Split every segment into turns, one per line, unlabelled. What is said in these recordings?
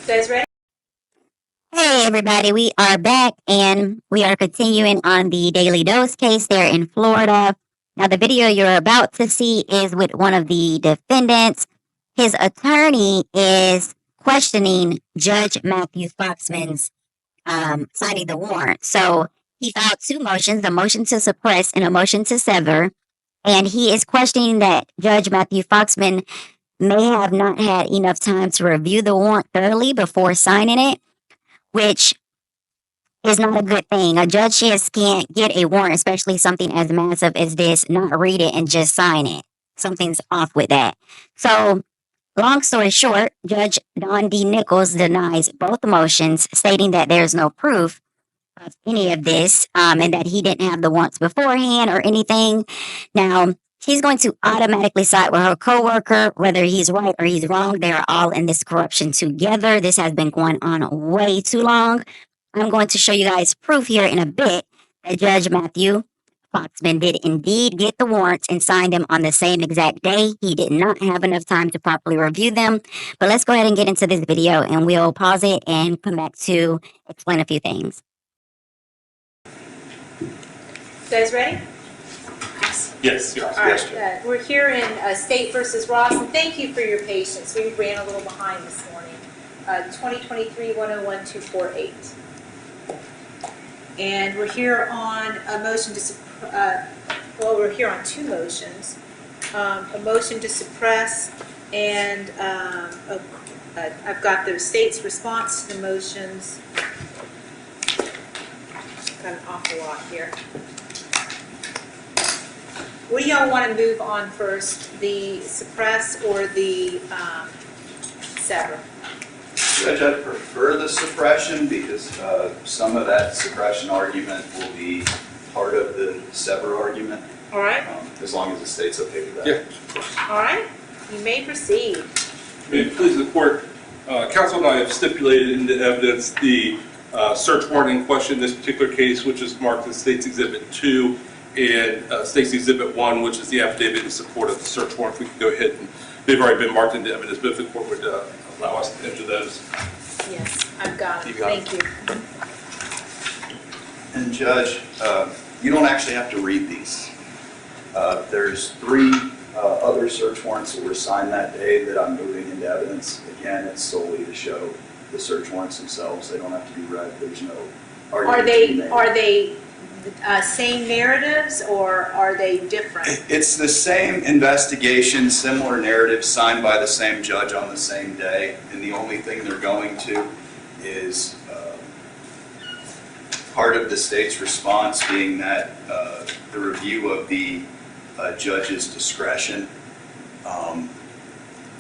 Guys ready?
Hey everybody, we are back and we are continuing on the Daily Dose case there in Florida. Now the video you're about to see is with one of the defendants. His attorney is questioning Judge Matthew Foxman's signing the warrant. So he filed two motions, a motion to suppress and a motion to sever. And he is questioning that Judge Matthew Foxman may have not had enough time to review the warrant thoroughly before signing it, which is not a good thing. A judge just can't get a warrant, especially something as massive as this, not read it and just sign it. Something's off with that. So, long story short, Judge Don D. Nichols denies both motions, stating that there's no proof of any of this and that he didn't have the warrants beforehand or anything. Now, she's going to automatically side with her coworker, whether he's right or he's wrong. They are all in this corruption together. This has been going on way too long. I'm going to show you guys proof here in a bit that Judge Matthew Foxman did indeed get the warrants and signed them on the same exact day. He did not have enough time to properly review them. But let's go ahead and get into this video and we'll pause it and come back to explain a few things.
Guys ready?
Yes.
All right. We're here in State versus Ross, and thank you for your patience. We ran a little behind this morning. 2023-101-248. And we're here on a motion to we're here on two motions. A motion to suppress, and I've got the state's response to the motions. Got an awful lot here. What do y'all want to move on first, the suppress or the sever?
Judge, I'd prefer the suppression because some of that suppression argument will be part of the sever argument.
All right.
As long as the state's okay with that.
Yeah, of course.
All right. You may proceed.
May it please the court, counsel and I have stipulated into evidence the search warrant in question in this particular case, which is marked as State's Exhibit 2 and State's Exhibit 1, which is the affidavit in support of the search warrant. If we could go ahead, and they've already been marked into evidence, but if the court would allow us to enter those.
Yes, I've got it.
You got it.
Thank you.
And Judge, you don't actually have to read these. There's three other search warrants that were signed that day that I'm moving into evidence. Again, it's solely to show the search warrants themselves. They don't have to be read. There's no argument.
Are they same narratives, or are they different?
It's the same investigation, similar narrative, signed by the same judge on the same day, and the only thing they're going to is part of the state's response being that the review of the judge's discretion,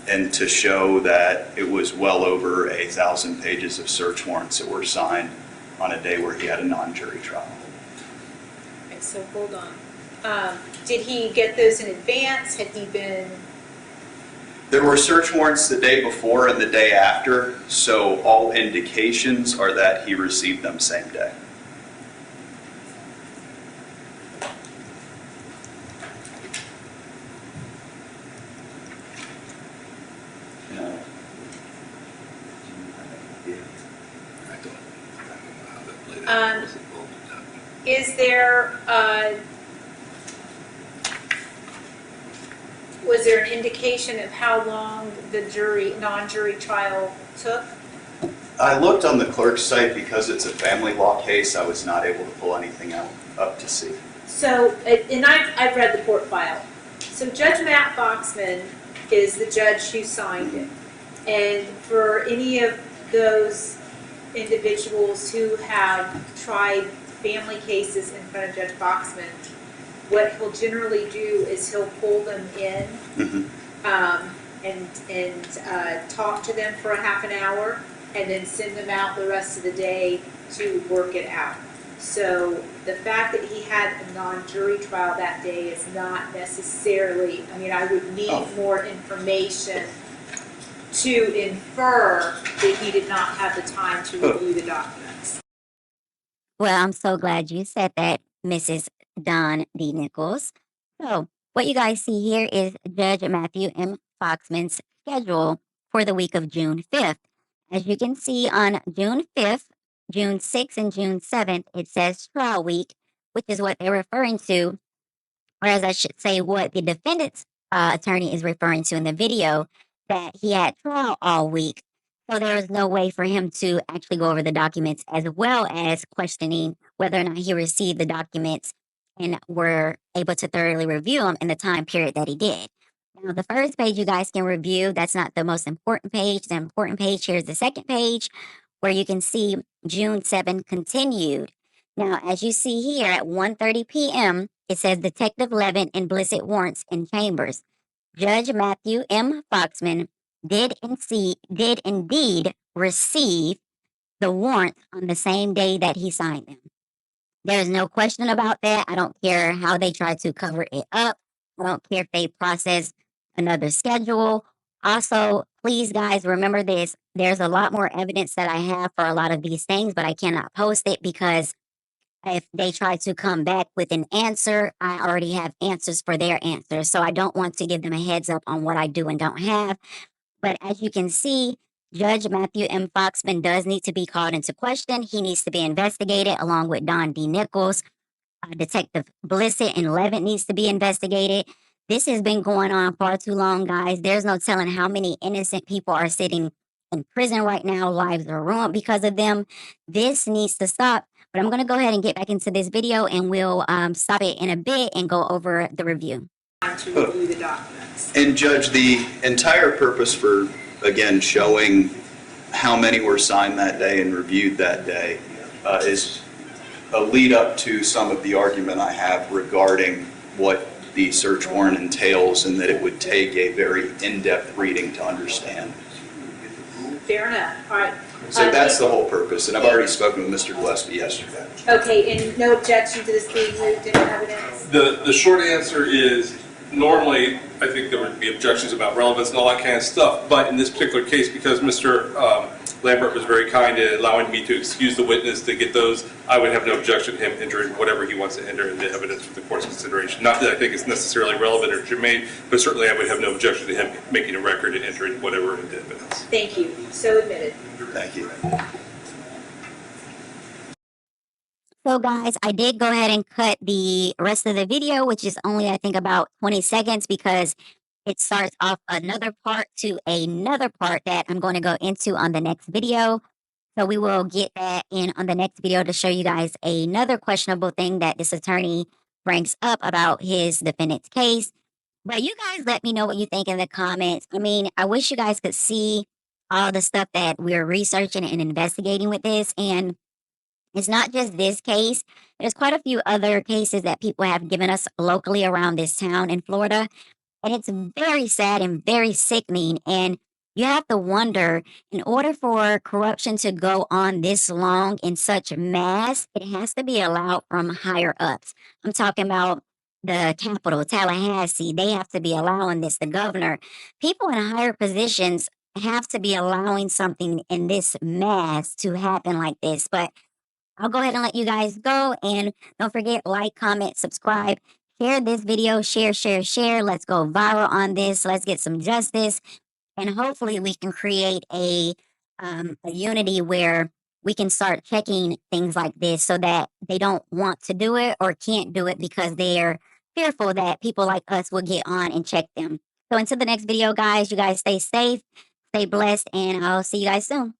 and to show that it was well over 1,000 pages of search warrants that were signed on a day where he had a non-jury trial.
Okay, so hold on. Did he get those in advance? Had he been...
There were search warrants the day before and the day after, so all indications are that he received them same day.
Is there, was there an indication of how long the non-jury trial took?
I looked on the clerk's site because it's a family law case. I was not able to pull anything up to see.
So, and I've read the court file. So Judge Matt Foxman is the judge who signed it. And for any of those individuals who have tried family cases in front of Judge Foxman, what he'll generally do is he'll pull them in and talk to them for a half an hour and then send them out the rest of the day to work it out. So the fact that he had a non-jury trial that day is not necessarily, I mean, I would need more information to infer that he did not have the time to review the documents.
Well, I'm so glad you said that, Mrs. Don D. Nichols. So, what you guys see here is Judge Matthew M. Foxman's schedule for the week of June 5th. As you can see on June 5th, June 6th, and June 7th, it says trial week, which is what they're referring to, or as I should say, what the defendant's attorney is referring to in the video, that he had trial all week. So there was no way for him to actually go over the documents, as well as questioning whether or not he received the documents and were able to thoroughly review them in the time period that he did. Now, the first page you guys can review, that's not the most important page. The important page here is the second page, where you can see June 7 continued. Now, as you see here at 1:30 p.m., it says Detective Levin and Blissett warrants in chambers. Judge Matthew M. Foxman did indeed receive the warrant on the same day that he signed them. There's no question about that. I don't care how they try to cover it up. I don't care if they process another schedule. Also, please, guys, remember this. There's a lot more evidence that I have for a lot of these things, but I cannot post it because if they try to come back with an answer, I already have answers for their answers. So I don't want to give them a heads up on what I do and don't have. But as you can see, Judge Matthew M. Foxman does need to be called into question. He needs to be investigated along with Don D. Nichols. Detective Blissett and Levin needs to be investigated. This has been going on far too long, guys. There's no telling how many innocent people are sitting in prison right now. Lives are ruined because of them. This needs to stop. But I'm going to go ahead and get back into this video, and we'll stop it in a bit and go over the review.
To review the documents.
And Judge, the entire purpose for, again, showing how many were signed that day and reviewed that day is a lead up to some of the argument I have regarding what the search warrant entails, and that it would take a very in-depth reading to understand.
Fair enough. All right.
So that's the whole purpose, and I've already spoken with Mr. Gillespie yesterday.
Okay, and no objection to this being moved into evidence?
The short answer is, normally, I think there would be objections about relevance and all that kind of stuff, but in this particular case, because Mr. Lambert was very kind in allowing me to excuse the witness to get those, I would have no objection to him entering whatever he wants to enter into evidence for the court's consideration. Not that I think it's necessarily relevant or germane, but certainly I would have no objection to him making a record and entering whatever into evidence.
Thank you. So admitted.
Thank you.
So, guys, I did go ahead and cut the rest of the video, which is only, I think, about 20 seconds, because it starts off another part to another part that I'm going to go into on the next video. So we will get that in on the next video to show you guys another questionable thing that this attorney brings up about his defendant's case. But you guys let me know what you think in the comments. I mean, I wish you guys could see all the stuff that we're researching and investigating with this. And it's not just this case. There's quite a few other cases that people have given us locally around this town in Florida. And it's very sad and very sickening. And you have to wonder, in order for corruption to go on this long in such mass, it has to be allowed from higher ups. I'm talking about the capital, Tallahassee. They have to be allowing this. The governor, people in higher positions have to be allowing something in this mass to happen like this. But I'll go ahead and let you guys go. And don't forget, like, comment, subscribe, share this video, share. Let's go viral on this. Let's get some justice. And hopefully we can create a unity where we can start checking things like this so that they don't want to do it or can't do it because they're fearful that people like us will get on and check them. So until the next video, guys, you guys stay safe, stay blessed, and I'll see you guys soon.